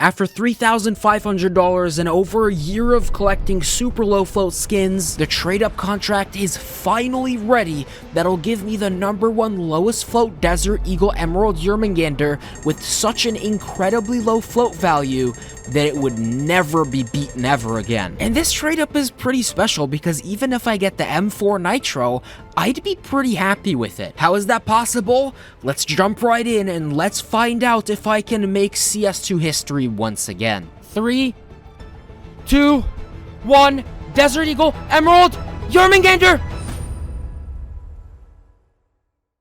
After $3,500 and over a year of collecting super low float skins, the trade up contract is finally ready that'll give me the #1 lowest float Desert Eagle Emerald Jörmungandr with such an incredibly low float value that it would never be beaten ever again. And this trade up is pretty special because even if I get the M4 Nitro, I'd be pretty happy with it. How is that possible? Let's jump right in and let's find out if I can make CS2 history once again. 3, 2, 1, Desert Eagle Emerald Jörmungandr!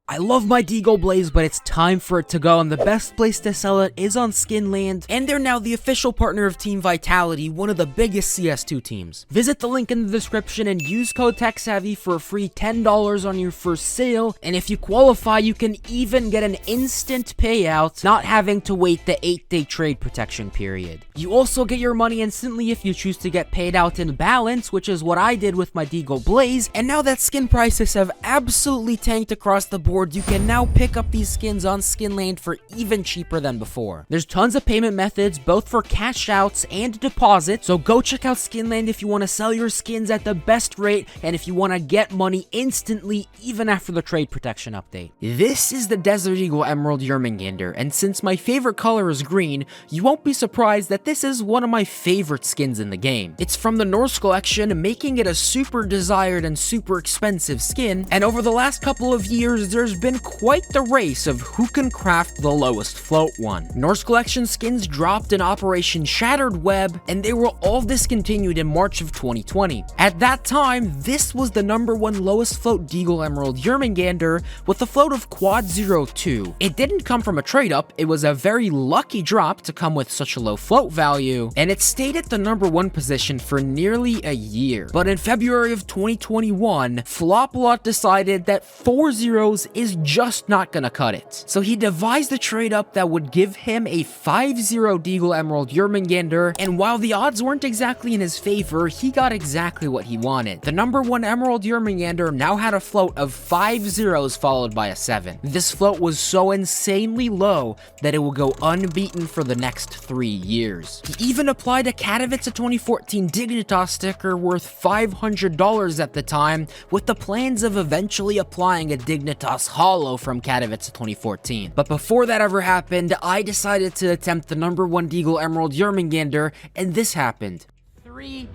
I love my Deagle Blaze, but it's time for it to go, and the best place to sell it is on Skinland, and they're now the official partner of Team Vitality, one of the biggest CS2 teams. Visit the link in the description and use code TechSavvy for a free $10 on your first sale, and if you qualify, you can even get an instant payout, not having to wait the 8-day trade protection period. You also get your money instantly if you choose to get paid out in balance, which is what I did with my Deagle Blaze, and now that skin prices have absolutely tanked across the board, you can now pick up these skins on Skinland for even cheaper than before. There's tons of payment methods, both for cash outs and deposits, so go check out Skinland if you want to sell your skins at the best rate, and if you want to get money instantly, even after the trade protection update. This is the Desert Eagle Emerald Jörmungandr, and since my favorite color is green, you won't be surprised that this is one of my favorite skins in the game. It's from the Norse collection, making it a super desired and super expensive skin, and over the last couple of years, there's been quite the race of who can craft the lowest float one. Norse collection skins dropped in Operation Shattered Web, and they were all discontinued in March of 2020. At that time, this was the #1 lowest float Deagle Emerald Jörmungandr with a float of Quad 02. It didn't come from a trade up, it was a very lucky drop to come with such a low float value, and it stayed at the #1 position for nearly a year. But in February of 2021, Floplot decided that 4 zeros is just not gonna cut it. So he devised a trade up that would give him a 5-0 Deagle Emerald Jörmungandr, and while the odds weren't exactly in his favor, he got exactly what he wanted. The #1 Emerald Jörmungandr now had a float of 5 zeros followed by a 7. This float was so insanely low that it will go unbeaten for the next 3 years. He even applied a Katowice 2014 Dignitas sticker worth $500 at the time, with the plans of eventually applying a Dignitas Hollow from Katowice 2014. But before that ever happened, I decided to attempt the #1 Deagle Emerald Jörmungandr, and this happened. 3,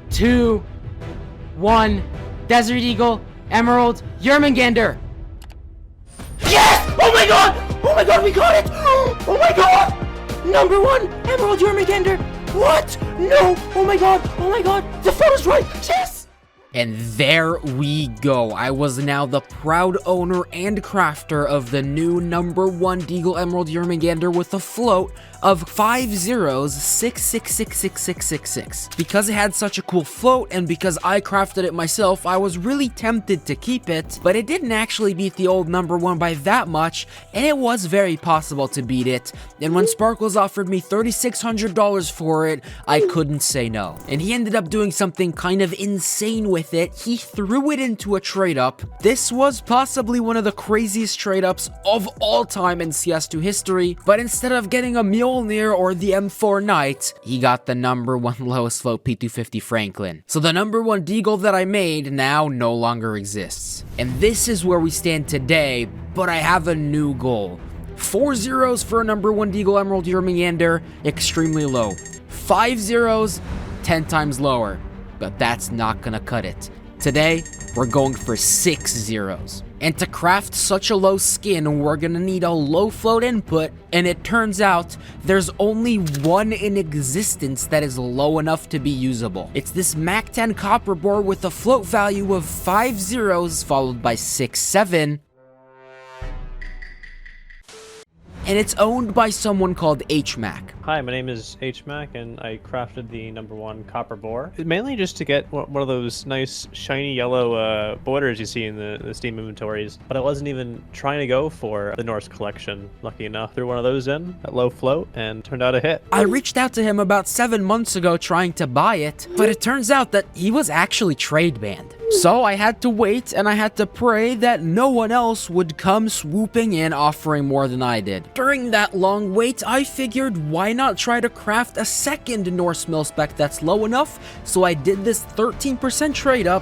2, 1, Desert Eagle Emerald Jörmungandr! Yes! Oh my god! Oh my god, we got it! Oh my god! #1 Emerald Jörmungandr! What? No! Oh my god! Oh my god! The photo's right! Yes! And there we go. I was now the proud owner and crafter of the new #1 Deagle Emerald Jörmungandr with a float of 5 zeros 6666666. Because it had such a cool float and because I crafted it myself, I was really tempted to keep it, but it didn't actually beat the old #1 by that much, and it was very possible to beat it. And when Sparkles offered me $3,600 for it, I couldn't say no. And he ended up doing something kind of insane with it. He threw it into a trade up. This was possibly one of the craziest trade ups of all time in CS2 history, but instead of getting a Mjolnir or the M4 Knight, he got the #1 lowest float P250 Franklin. So the #1 Deagle that I made now no longer exists. And this is where we stand today, but I have a new goal. 4 zeros for a #1 Deagle Emerald Jörmungandr, extremely low. 5 zeros, 10 times lower. But that's not gonna cut it. Today, we're going for 6 zeros. And to craft such a low skin, we're gonna need a low float input, and it turns out there's only one in existence that is low enough to be usable. It's this Mac 10 copper bore with a float value of 5 zeros followed by 6, 7. And it's owned by someone called HMac. Hi, my name is HMac, and I crafted the #1 copper bore. Mainly just to get one of those nice shiny yellow borders you see in the Steam inventories. But I wasn't even trying to go for the Norse collection. Lucky enough, threw one of those in at low float, and turned out a hit. I reached out to him about 7 months ago trying to buy it, but it turns out that he was actually trade banned. So I had to wait, and I had to pray that no one else would come swooping in offering more than I did. During that long wait, I figured why not try to craft a second Norse Milspec that's low enough, so I did this 13% trade up,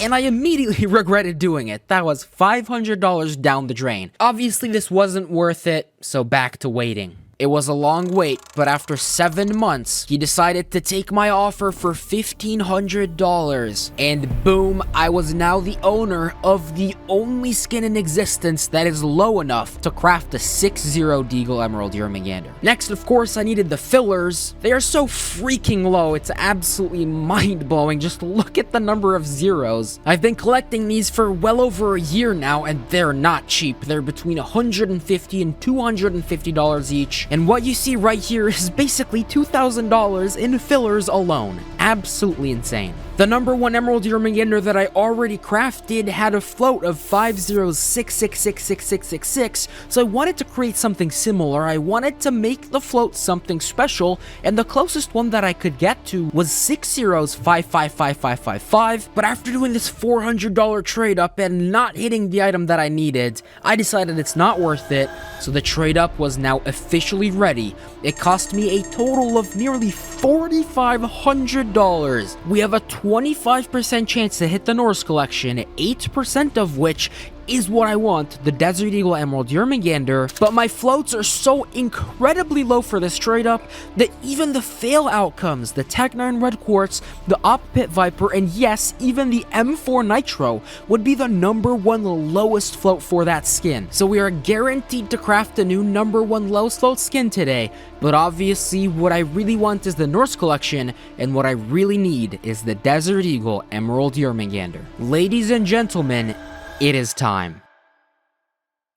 and I immediately regretted doing it. That was $500 down the drain. Obviously this wasn't worth it, so back to waiting. It was a long wait, but after 7 months, he decided to take my offer for $1,500. And boom, I was now the owner of the only skin in existence that is low enough to craft a 6-0 Deagle Emerald Jörmungandr. Next, of course, I needed the fillers. They are so freaking low, it's absolutely mind-blowing. Just look at the number of zeros. I've been collecting these for well over a year now, and they're not cheap. They're between $150 and $250 each. And what you see right here is basically $2,000 in fillers alone. Absolutely insane. The number 1 Emerald Jormungandr that I already crafted had a float of 506666666, so I wanted to create something similar. I wanted to make the float something special, and the closest one that I could get to was 6-0s-5555555, but after doing this $400 trade up and not hitting the item that I needed, I decided it's not worth it, so the trade up was now officially ready. It cost me a total of nearly $4,500. We have a 25% chance to hit the Norse collection, 8% of which is what I want, the Desert Eagle Emerald Jörmungandr, but my floats are so incredibly low for this trade up that even the fail outcomes, the Tech9 Red Quartz, the Op Pit Viper, and yes, even the M4 Nitro would be the number 1 lowest float for that skin. So we are guaranteed to craft a new number 1 lowest float skin today, but obviously what I really want is the Norse collection, and what I really need is the Desert Eagle Emerald Jörmungandr. Ladies and gentlemen, it is time.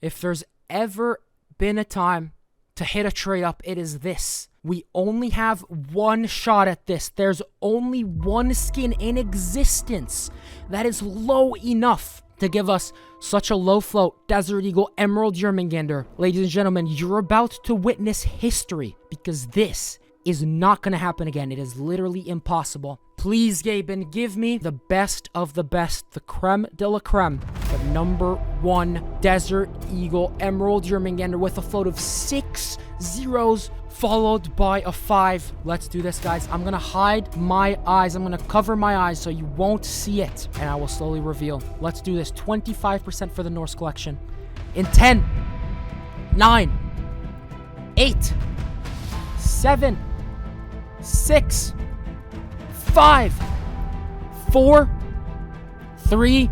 If there's ever been a time to hit a trade up, it is this. We only have one shot at this. There's only one skin in existence that is low enough to give us such a low float Desert Eagle Emerald Jörmungandr. Ladies and gentlemen, you're about to witness history, because this is not going to happen again. It is literally impossible. Please, Gaben, give me the best of the best, the creme de la creme, the number 1 Desert Eagle Emerald Jörmungandr with a float of 6 zeros followed by a 5. Let's do this, guys. I'm gonna hide my eyes. I'm gonna cover my eyes so you won't see it, and I will slowly reveal. Let's do this. 25% for the Norse collection. In 10, 9, 8, 7, 6, 5, 4, 3,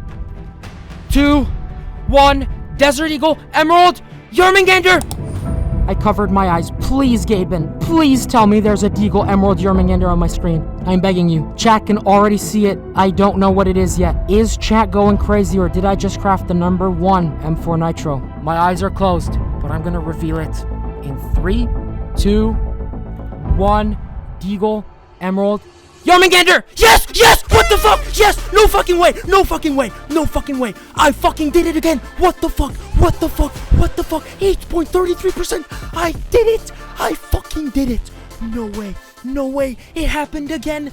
2, 1. Desert Eagle Emerald Jörmungandr! I covered my eyes. Please, Gaben, please tell me there's a Deagle Emerald Jörmungandr on my screen. I'm begging you. Chat can already see it. I don't know what it is yet. Is chat going crazy, or did I just craft the number 1 M4 Nitro? My eyes are closed, but I'm gonna reveal it in 3, 2, 1. Deagle Emerald Jörmungandr! Yes! Yes! What the fuck? Yes! No fucking way! No fucking way! No fucking way! I fucking did it again! What the fuck? What the fuck? What the fuck? 8.33%! I did it! I fucking did it! No way! No way! It happened again!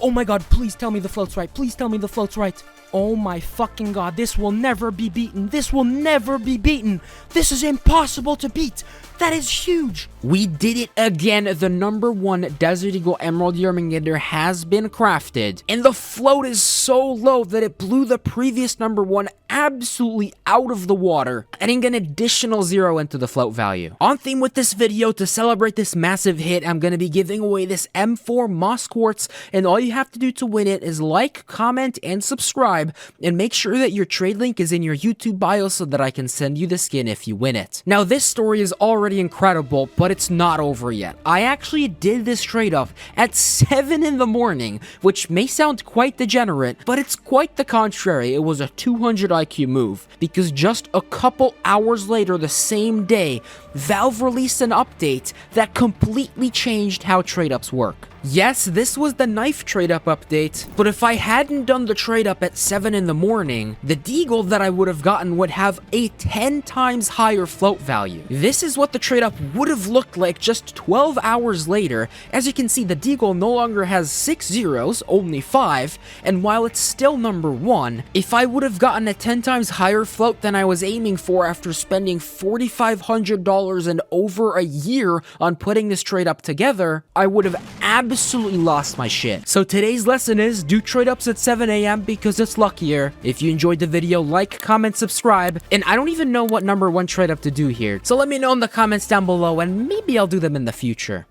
Oh my god, please tell me the float's right. Please tell me the float's right. Oh my fucking god, this will never be beaten. This will never be beaten. This is impossible to beat. That is huge. We did it again. The number 1 Desert Eagle Emerald Jörmungandr has been crafted, and the float is so low that it blew the previous number 1 absolutely out of the water, adding an additional 0 into the float value. On theme with this video, to celebrate this massive hit, I'm going to be giving away this M4 Moss Quartz, and all you have to do to win it is like, comment, and subscribe, and make sure that your trade link is in your YouTube bio so that I can send you the skin if you win it. Now, this story is already incredible, but it's not over yet. I actually did this trade up at 7 in the morning, which may sound quite degenerate, but it's quite the contrary. It was a 200 IQ move, because just a couple hours later the same day, Valve released an update that completely changed how trade ups work. Yes, this was the knife trade up update, but if I hadn't done the trade up at 7 in the morning, the Deagle that I would have gotten would have a 10 times higher float value. This is what the trade up would have looked like just 12 hours later. As you can see, the Deagle no longer has 6 zeros, only 5, and while it's still number 1, if I would have gotten a 10 times higher float than I was aiming for after spending $4,500 $100 and over a year on putting this trade up together, I would have absolutely lost my shit. So today's lesson is do trade ups at 7 a.m. because it's luckier. If you enjoyed the video, like, comment, subscribe, and I don't even know what number 1 trade up to do here. So let me know in the comments down below and maybe I'll do them in the future.